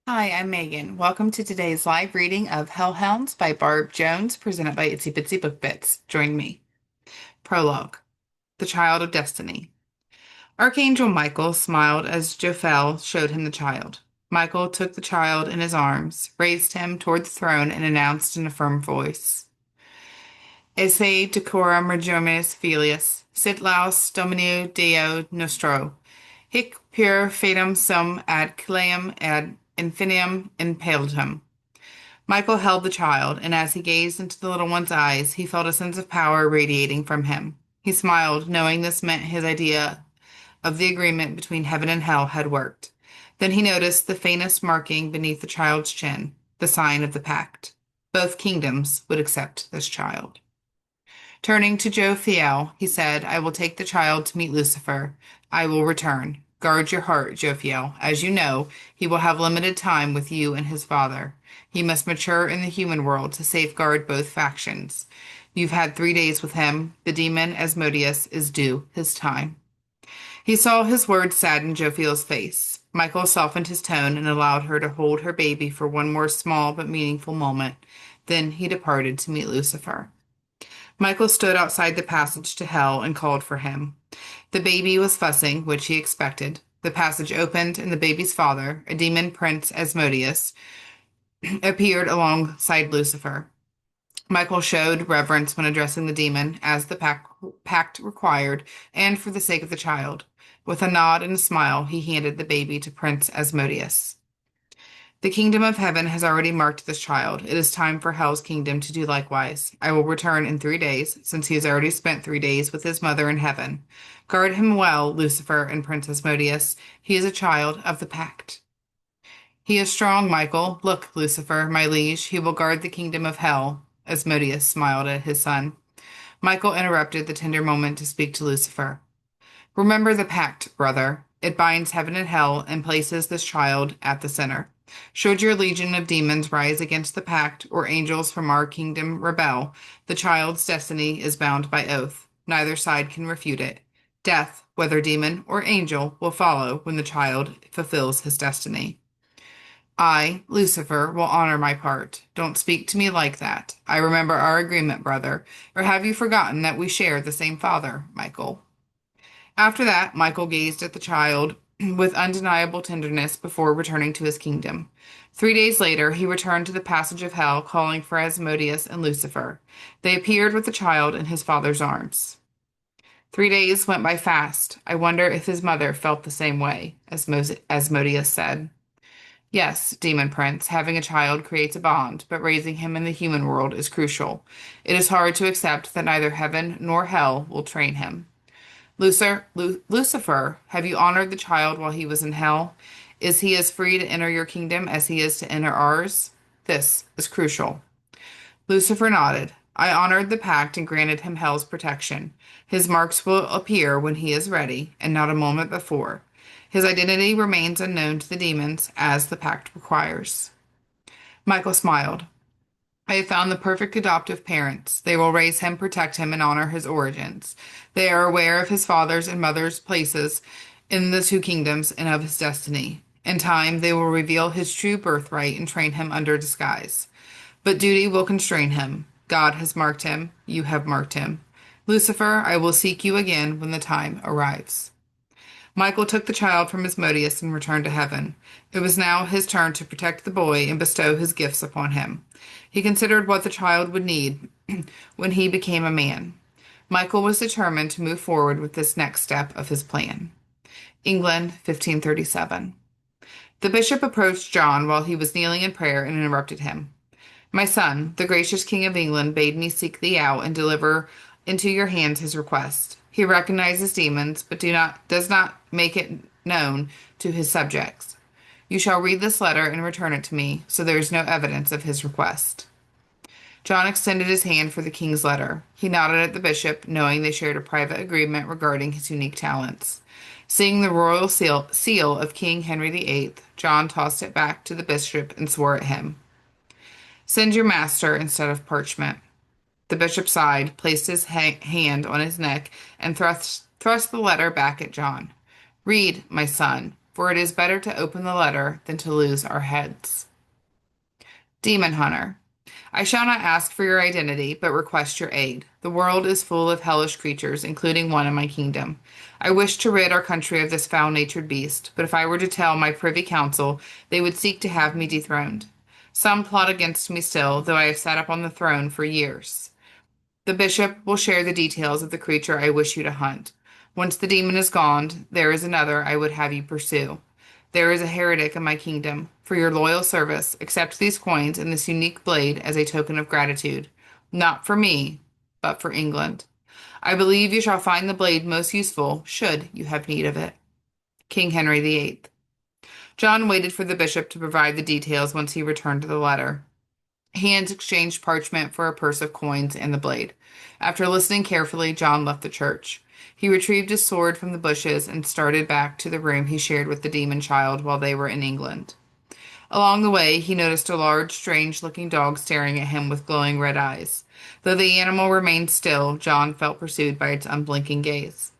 Hi, I'm Megan. Welcome to today's live reading of Hell Hounds by Barb Jones, presented by Itsy Bitsy Book Bits. Join me. Prologue. The Child of Destiny. Archangel Michael smiled as Jophiel showed him the child. Michael took the child in his arms, raised him toward the throne, and announced in a firm voice, Esse decorum regionis filius, sit laus Domini Deo nostro, hic pure fidem sum ad caelum ad infinitum impeltum. Michael held the child, and as he gazed into the little one's eyes, he felt a sense of power radiating from him. He smiled, knowing this meant his idea of the agreement between heaven and hell had worked. Then he noticed the faintest marking beneath the child's chin, the sign of the pact. Both kingdoms would accept this child. Turning to Jophiel, he said, I will take the child to meet Lucifer. I will return. Guard your heart, Jophiel. As you know, he will have limited time with you and his father. He must mature in the human world to safeguard both factions. You've had 3 days with him. The demon Asmodeus is due his time. He saw his words sadden Jophiel's face. Michael softened his tone and allowed her to hold her baby for one more small but meaningful moment. Then he departed to meet Lucifer. Michael stood outside the passage to hell and called for him. The baby was fussing, which he expected. The passage opened, and the baby's father, a demon prince Asmodeus, appeared alongside Lucifer. Michael showed reverence when addressing the demon, as the pact required, and for the sake of the child. With a nod and a smile, he handed the baby to Prince Asmodeus. The kingdom of heaven has already marked this child. It is time for hell's kingdom to do likewise. I will return in 3 days, since he has already spent 3 days with his mother in heaven. Guard him well, Lucifer and Prince Asmodeus. He is a child of the pact. He is strong, Michael. Look, Lucifer, my liege, he will guard the kingdom of hell. Asmodeus smiled at his son. Michael interrupted the tender moment to speak to Lucifer. Remember the pact, brother. It binds heaven and hell and places this child at the center. Should your legion of demons rise against the pact, or angels from our kingdom rebel, the child's destiny is bound by oath. Neither side can refute it. Death, whether demon or angel, will follow when the child fulfills his destiny. I, Lucifer, will honor my part. Don't speak to me like that. I remember our agreement, brother. Or have you forgotten that we share the same father, Michael? After that, Michael gazed at the child with undeniable tenderness before returning to his kingdom. 3 days later, he returned to the passage of hell, calling for Asmodeus and Lucifer. They appeared with the child in his father's arms. 3 days went by fast. I wonder if his mother felt the same way, Asmodeus said. Yes, Demon Prince, having a child creates a bond, but raising him in the human world is crucial. It is hard to accept that neither heaven nor hell will train him. Lucifer, have you honored the child while he was in hell? Is he as free to enter your kingdom as he is to enter ours? This is crucial. Lucifer nodded. I honored the pact and granted him hell's protection. His marks will appear when he is ready, and not a moment before. His identity remains unknown to the demons, as the pact requires. Michael smiled. I have found the perfect adoptive parents. They will raise him, protect him, and honor his origins. They are aware of his father's and mother's places in the two kingdoms and of his destiny. In time, they will reveal his true birthright and train him under disguise. But duty will constrain him. God has marked him. You have marked him. Lucifer, I will seek you again when the time arrives. Michael took the child from Asmodeus and returned to heaven. It was now his turn to protect the boy and bestow his gifts upon him. He considered what the child would need when he became a man. Michael was determined to move forward with this next step of his plan. England, 1537. The bishop approached John while he was kneeling in prayer and interrupted him. My son, the gracious King of England bade me seek thee out and deliver into your hands his request. He recognizes demons, but does not make it known to his subjects. You shall read this letter and return it to me, so there is no evidence of his request. John extended his hand for the king's letter. He nodded at the bishop, knowing they shared a private agreement regarding his unique talents. Seeing the royal seal of King Henry VIII, John tossed it back to the bishop and swore at him. Send your master instead of parchment. The bishop sighed, placed his hand on his neck, and thrust the letter back at John. Read, my son. for it is better to open the letter than to lose our heads. Demon Hunter. I shall not ask for your identity, but request your aid. The world is full of hellish creatures, including one in my kingdom. I wish to rid our country of this foul-natured beast, but if I were to tell my privy council, they would seek to have me dethroned. Some plot against me still, though I have sat upon the throne for years. The bishop will share the details of the creature I wish you to hunt. Once the demon is gone, there is another I would have you pursue. There is a heretic in my kingdom. For your loyal service, accept these coins and this unique blade as a token of gratitude. Not for me, but for England. I believe you shall find the blade most useful, should you have need of it. King Henry VIII. John waited for the bishop to provide the details once he returned to the letter. Hands exchanged parchment for a purse of coins and the blade. After listening carefully, John left the church. He retrieved his sword from the bushes and started back to the room he shared with the demon child while they were in England. Along the way, he noticed a large, strange-looking dog staring at him with glowing red eyes. Though the animal remained still, John felt pursued by its unblinking gaze.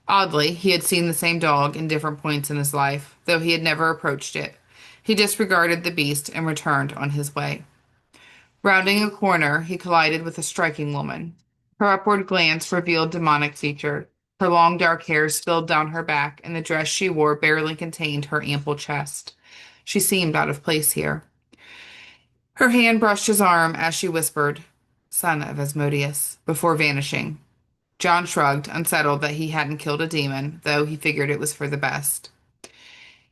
Oddly, he had seen the same dog in different points in his life, though he had never approached it. He disregarded the beast and returned on his way. Rounding a corner, he collided with a striking woman. Her upward glance revealed demonic features. Her long dark hair spilled down her back, and the dress she wore barely contained her ample chest. She seemed out of place here. Her hand brushed his arm as she whispered, "Son of Asmodeus," before vanishing. John shrugged, unsettled that he hadn't killed a demon, though he figured it was for the best.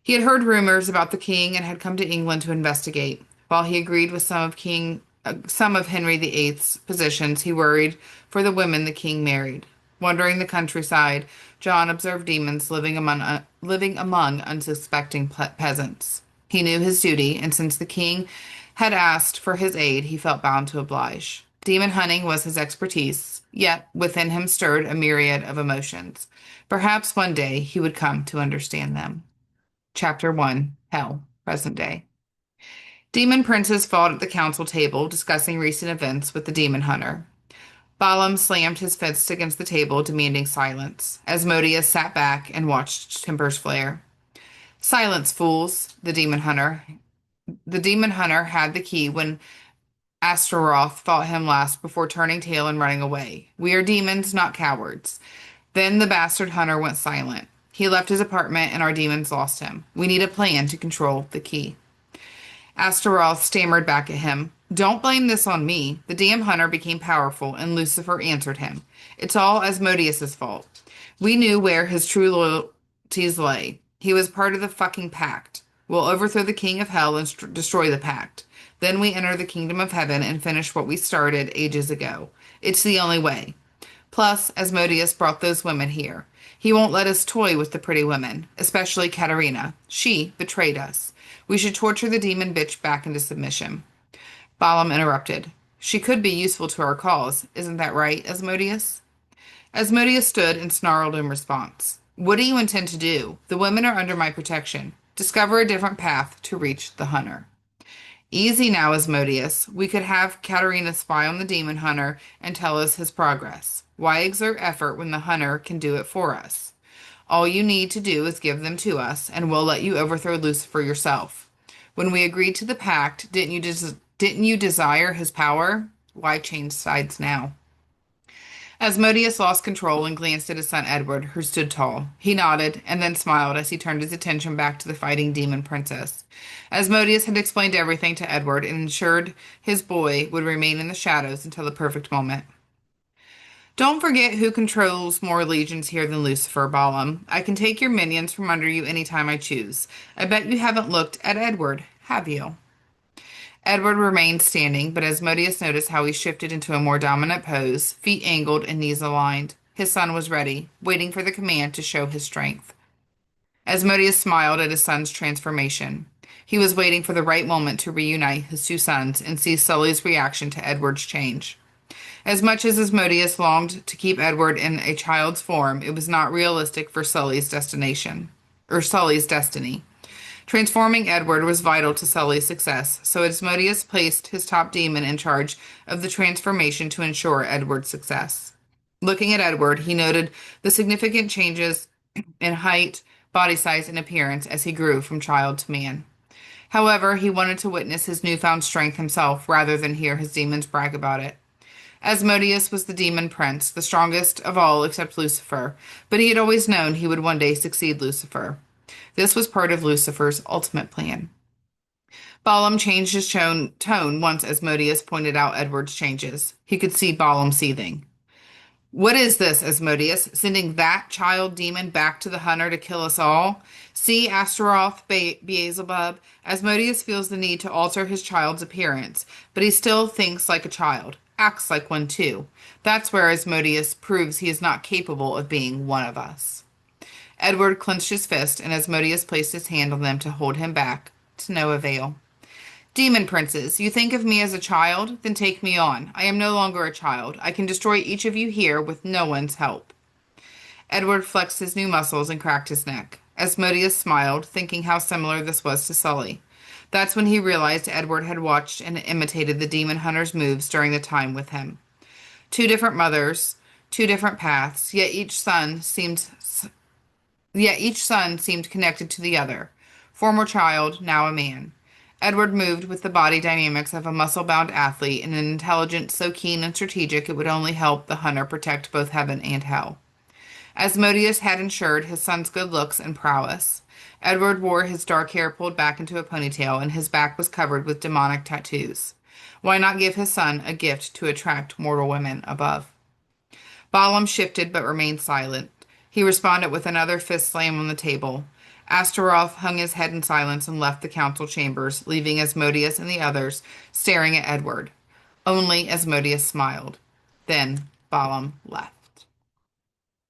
He had heard rumors about the king and had come to England to investigate. While he agreed with some of Henry VIII's positions, he worried for the women the king married. Wandering the countryside, John observed demons living among unsuspecting peasants. He knew his duty, and since the king had asked for his aid, he felt bound to oblige. Demon hunting was his expertise, yet within him stirred a myriad of emotions. Perhaps one day he would come to understand them. Chapter 1. Hell, present day. Demon princes fought at the council table, discussing recent events with the demon hunter. Balaam slammed his fist against the table, demanding silence. Asmodeus sat back and watched timbers flare. "Silence, fools," the demon hunter. The demon hunter had the key when Astaroth fought him last before turning tail and running away. "We are demons, not cowards." Then the bastard hunter went silent. He left his apartment and our demons lost him. We need a plan to control the key. Astaroth stammered back at him. "Don't blame this on me." The damn hunter became powerful, and Lucifer answered him. "It's all Asmodeus's fault. We knew where his true loyalties lay. He was part of the fucking pact. We'll overthrow the king of hell and destroy the pact. Then we enter the kingdom of heaven and finish what we started ages ago. It's the only way. Plus, Asmodeus brought those women here. He won't let us toy with the pretty women, especially Katarina. She betrayed us. We should torture the demon bitch back into submission." Balaam interrupted. "She could be useful to our cause. Isn't that right, Asmodeus?" Asmodeus stood and snarled in response. "What do you intend to do? The women are under my protection. Discover a different path to reach the hunter." "Easy now, Asmodeus. We could have Katarina spy on the demon hunter and tell us his progress. Why exert effort when the hunter can do it for us? All you need to do is give them to us, and we'll let you overthrow Lucifer yourself. When we agreed to the pact, didn't you desire his power? Why change sides now?" Asmodeus lost control and glanced at his son Edward, who stood tall. He nodded, and then smiled as he turned his attention back to the fighting demon princess. Asmodeus had explained everything to Edward and ensured his boy would remain in the shadows until the perfect moment. "Don't forget who controls more legions here than Lucifer, Balaam. I can take your minions from under you any time I choose. I bet you haven't looked at Edward, have you?" Edward remained standing, but Asmodeus noticed how he shifted into a more dominant pose, feet angled and knees aligned. His son was ready, waiting for the command to show his strength. Asmodeus smiled at his son's transformation. He was waiting for the right moment to reunite his two sons and see Sully's reaction to Edward's change. As much as Asmodeus longed to keep Edward in a child's form, it was not realistic for Sully's destiny. Transforming Edward was vital to Sully's success, so Asmodeus placed his top demon in charge of the transformation to ensure Edward's success. Looking at Edward, he noted the significant changes in height, body size and appearance as he grew from child to man. However, he wanted to witness his newfound strength himself rather than hear his demons brag about it. Asmodeus was the demon prince, the strongest of all except Lucifer, but he had always known he would one day succeed Lucifer. This was part of Lucifer's ultimate plan. Balaam changed his tone once Asmodeus pointed out Edward's changes. He could see Balaam seething. What is this, Asmodeus? Sending that child demon back to the hunter to kill us all? See, Astaroth, Beelzebub, Asmodeus feels the need to alter his child's appearance, but he still thinks like a child, acts like one too. That's where Asmodeus proves he is not capable of being one of us. Edward clenched his fist, and Asmodeus placed his hand on them to hold him back, to no avail. Demon princes, you think of me as a child? Then take me on. I am no longer a child. I can destroy each of you here with no one's help. Edward flexed his new muscles and cracked his neck. Asmodeus smiled, thinking how similar this was to Sully. That's when he realized Edward had watched and imitated the demon hunter's moves during the time with him. Two different mothers, two different paths, yet each son seemed connected to the other. Former child, now a man. Edward moved with the body dynamics of a muscle-bound athlete and an intelligence so keen and strategic it would only help the hunter protect both heaven and hell. Asmodeus had ensured his son's good looks and prowess. Edward wore his dark hair pulled back into a ponytail, and his back was covered with demonic tattoos. Why not give his son a gift to attract mortal women above? Balaam shifted but remained silent. He responded with another fist slam on the table. Astaroth hung his head in silence and left the council chambers, leaving Asmodeus and the others staring at Edward. Only Asmodeus smiled. Then Balaam left.